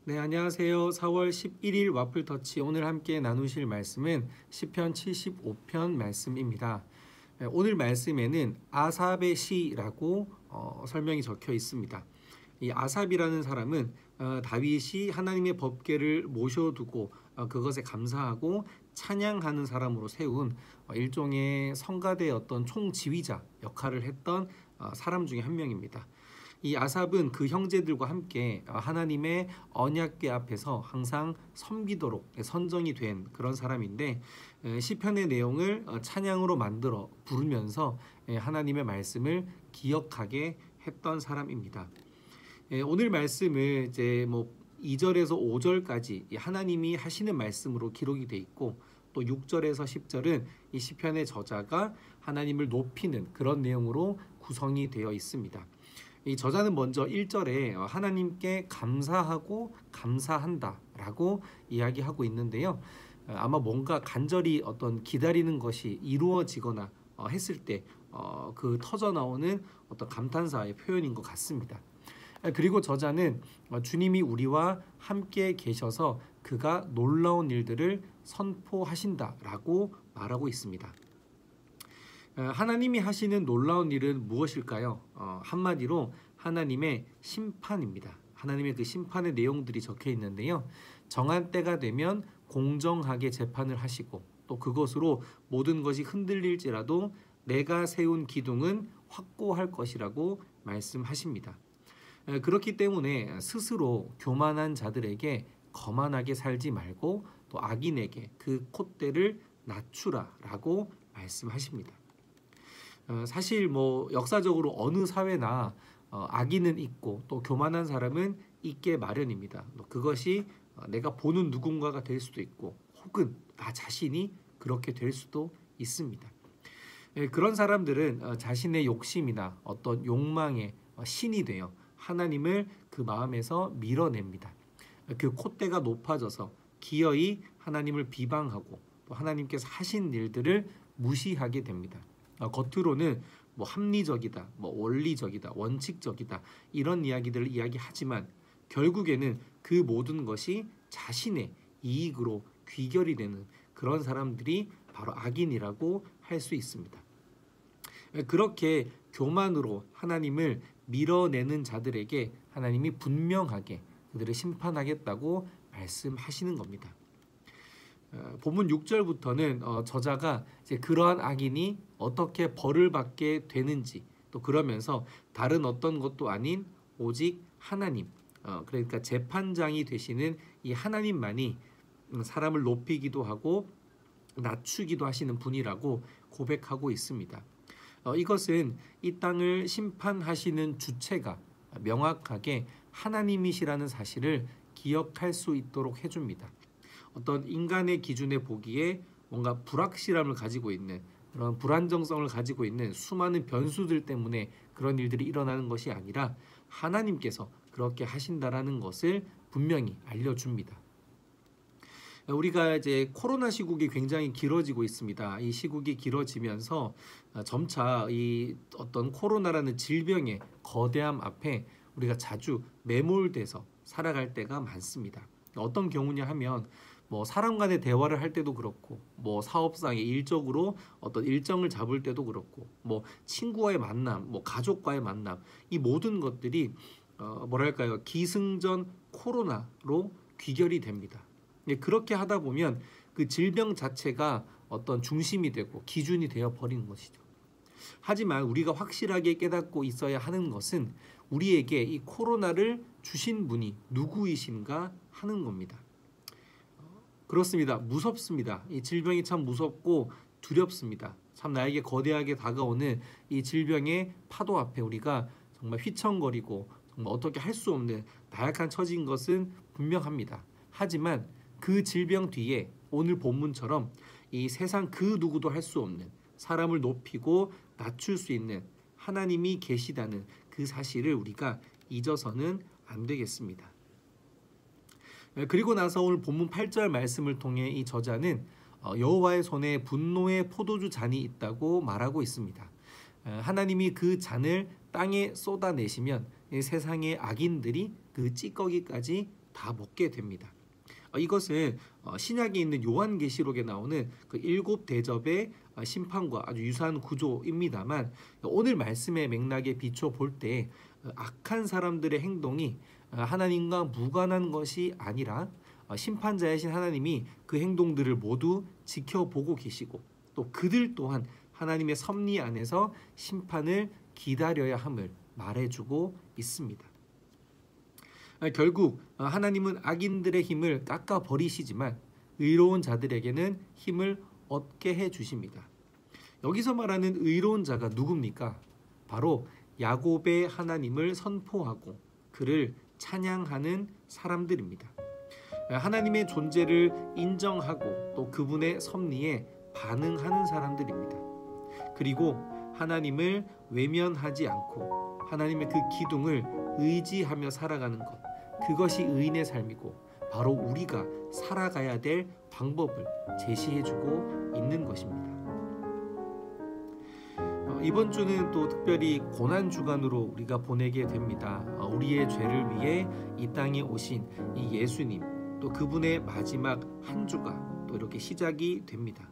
네, 안녕하세요. 4월 11일 와플터치 오늘 함께 나누실 말씀은 시편 75편 말씀입니다. 오늘 말씀에는 아삽의 시라고 설명이 적혀 있습니다. 이 아삽이라는 사람은 다윗이 하나님의 법궤를 모셔두고 그것에 감사하고 찬양하는 사람으로 세운 일종의 성가대의 어떤 총지휘자 역할을 했던 사람 중에 한 명입니다. 이 아삽은 그 형제들과 함께 하나님의 언약궤 앞에서 항상 섬기도록 선정이 된 그런 사람인데 시편의 내용을 찬양으로 만들어 부르면서 하나님의 말씀을 기억하게 했던 사람입니다. 오늘 말씀을 이제 2절에서 5절까지 하나님이 하시는 말씀으로 기록이 돼 있고 또 6절에서 10절은 이 시편의 저자가 하나님을 높이는 그런 내용으로 구성이 되어 있습니다. 이 저자는 먼저 1절에 하나님께 감사하고 감사한다라고 이야기하고 있는데요. 아마 뭔가 간절히 어떤 기다리는 것이 이루어지거나 했을 때 그 터져 나오는 어떤 감탄사의 표현인 것 같습니다. 그리고 저자는 주님이 우리와 함께 계셔서 그가 놀라운 일들을 선포하신다라고 말하고 있습니다. 하나님이 하시는 놀라운 일은 무엇일까요? 한마디로 하나님의 심판입니다. 하나님의 그 심판의 내용들이 적혀 있는데요. 정한 때가 되면 공정하게 재판을 하시고 또 그것으로 모든 것이 흔들릴지라도 내가 세운 기둥은 확고할 것이라고 말씀하십니다. 그렇기 때문에 스스로 교만한 자들에게 거만하게 살지 말고 또 악인에게 그 콧대를 낮추라라고 말씀하십니다. 사실 역사적으로 어느 사회나 악인은 있고 또 교만한 사람은 있게 마련입니다. 그것이 내가 보는 누군가가 될 수도 있고 혹은 나 자신이 그렇게 될 수도 있습니다. 그런 사람들은 자신의 욕심이나 어떤 욕망의 신이 되어 하나님을 그 마음에서 밀어냅니다. 그 콧대가 높아져서 기어이 하나님을 비방하고 또 하나님께서 하신 일들을 무시하게 됩니다. 겉으로는 합리적이다, 원리적이다, 원칙적이다 이런 이야기들을 이야기하지만 결국에는 그 모든 것이 자신의 이익으로 귀결이 되는 그런 사람들이 바로 악인이라고 할 수 있습니다. 그렇게 교만으로 하나님을 밀어내는 자들에게 하나님이 분명하게 그들을 심판하겠다고 말씀하시는 겁니다. 본문 6절부터는 저자가 이제 그러한 악인이 어떻게 벌을 받게 되는지 또 그러면서 다른 어떤 것도 아닌 오직 하나님 그러니까 재판장이 되시는 이 하나님만이 사람을 높이기도 하고 낮추기도 하시는 분이라고 고백하고 있습니다. 이것은 이 땅을 심판하시는 주체가 명확하게 하나님이시라는 사실을 기억할 수 있도록 해줍니다. 어떤 인간의 기준에 보기에 뭔가 불확실함을 가지고 있는 그런 불안정성을 가지고 있는 수많은 변수들 때문에 그런 일들이 일어나는 것이 아니라 하나님께서 그렇게 하신다라는 것을 분명히 알려줍니다. 우리가 이제 코로나 시국이 굉장히 길어지고 있습니다. 이 시국이 길어지면서 점차 이 어떤 코로나라는 질병의 거대함 앞에 우리가 자주 매몰돼서 살아갈 때가 많습니다. 어떤 경우냐 하면 사람 간의 대화를 할 때도 그렇고 사업상의 일적으로 어떤 일정을 잡을 때도 그렇고 친구와의 만남, 가족과의 만남 이 모든 것들이 기승전 코로나로 귀결이 됩니다. 그렇게 하다 보면 그 질병 자체가 어떤 중심이 되고 기준이 되어 버리는 것이죠. 하지만 우리가 확실하게 깨닫고 있어야 하는 것은 우리에게 이 코로나를 주신 분이 누구이신가 하는 겁니다. 그렇습니다. 무섭습니다. 이 질병이 참 무섭고 두렵습니다. 참 나에게 거대하게 다가오는 이 질병의 파도 앞에 우리가 정말 휘청거리고 정말 어떻게 할 수 없는 나약한 처지인 것은 분명합니다. 하지만 그 질병 뒤에 오늘 본문처럼 이 세상 그 누구도 할 수 없는 사람을 높이고 낮출 수 있는 하나님이 계시다는 그 사실을 우리가 잊어서는 안 되겠습니다. 그리고 나서 오늘 본문 8절 말씀을 통해 이 저자는 여호와의 손에 분노의 포도주 잔이 있다고 말하고 있습니다. 하나님이 그 잔을 땅에 쏟아내시면 세상의 악인들이 그 찌꺼기까지 다 먹게 됩니다. 이것은 신약에 있는 요한계시록에 나오는 그 7대접의 심판과 아주 유사한 구조입니다만, 오늘 말씀의 맥락에 비춰 볼 때 악한 사람들의 행동이 하나님과 무관한 것이 아니라 심판자이신 하나님이 그 행동들을 모두 지켜보고 계시고, 또 그들 또한 하나님의 섭리 안에서 심판을 기다려야 함을 말해주고 있습니다. 결국 하나님은 악인들의 힘을 깎아버리시지만 의로운 자들에게는 힘을 얻게 해주십니다. 여기서 말하는 의로운 자가 누굽니까? 바로 야곱의 하나님을 선포하고 그를 찬양하는 사람들입니다. 하나님의 존재를 인정하고 또 그분의 섭리에 반응하는 사람들입니다. 그리고 하나님을 외면하지 않고 하나님의 그 기둥을 의지하며 살아가는 것, 그것이 의인의 삶이고 바로 우리가 살아가야 될 방법을 제시해주고 있는 것입니다. 이번 주는 또 특별히 고난 주간으로 우리가 보내게 됩니다. 우리의 죄를 위해 이 땅에 오신 이 예수님, 또 그분의 마지막 한 주가 또 이렇게 시작이 됩니다.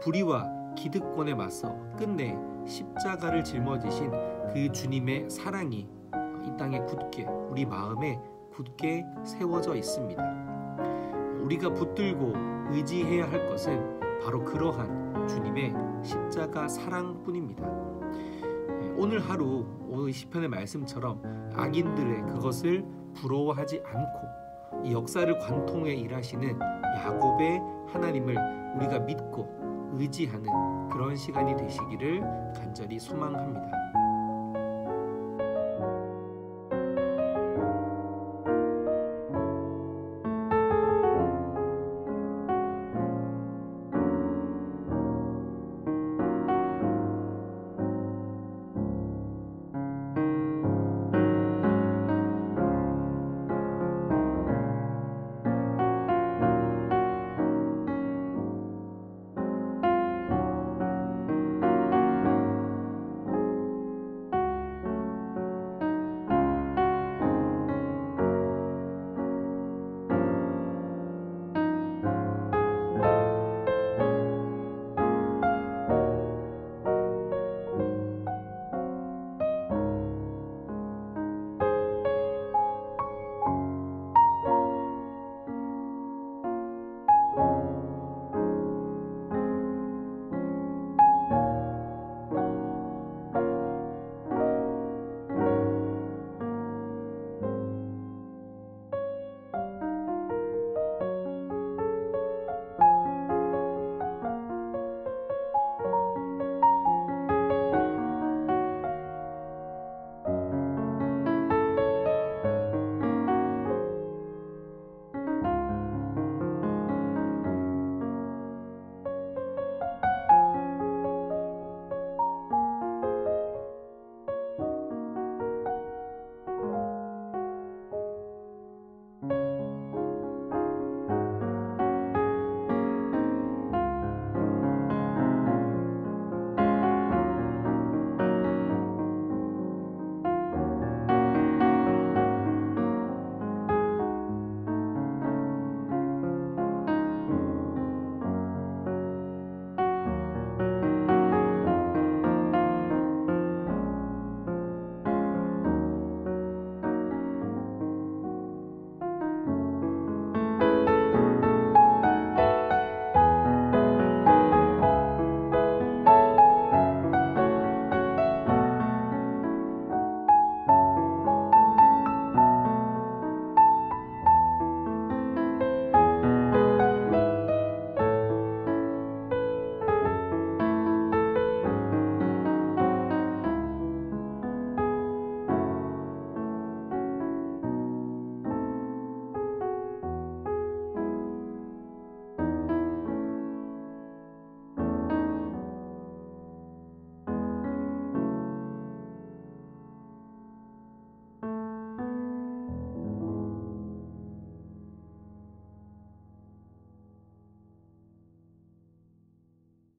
불의와 기득권에 맞서 끝내 십자가를 짊어지신 그 주님의 사랑이 이 땅에 굳게, 우리 마음에 굳게 세워져 있습니다. 우리가 붙들고 의지해야 할 것은 바로 그러한 주님의 십자가 사랑뿐입니다. 오늘 하루, 오늘 시편의 말씀처럼 악인들의 그것을 부러워하지 않고 이 역사를 관통해 일하시는 야곱의 하나님을 우리가 믿고 의지하는 그런 시간이 되시기를 간절히 소망합니다.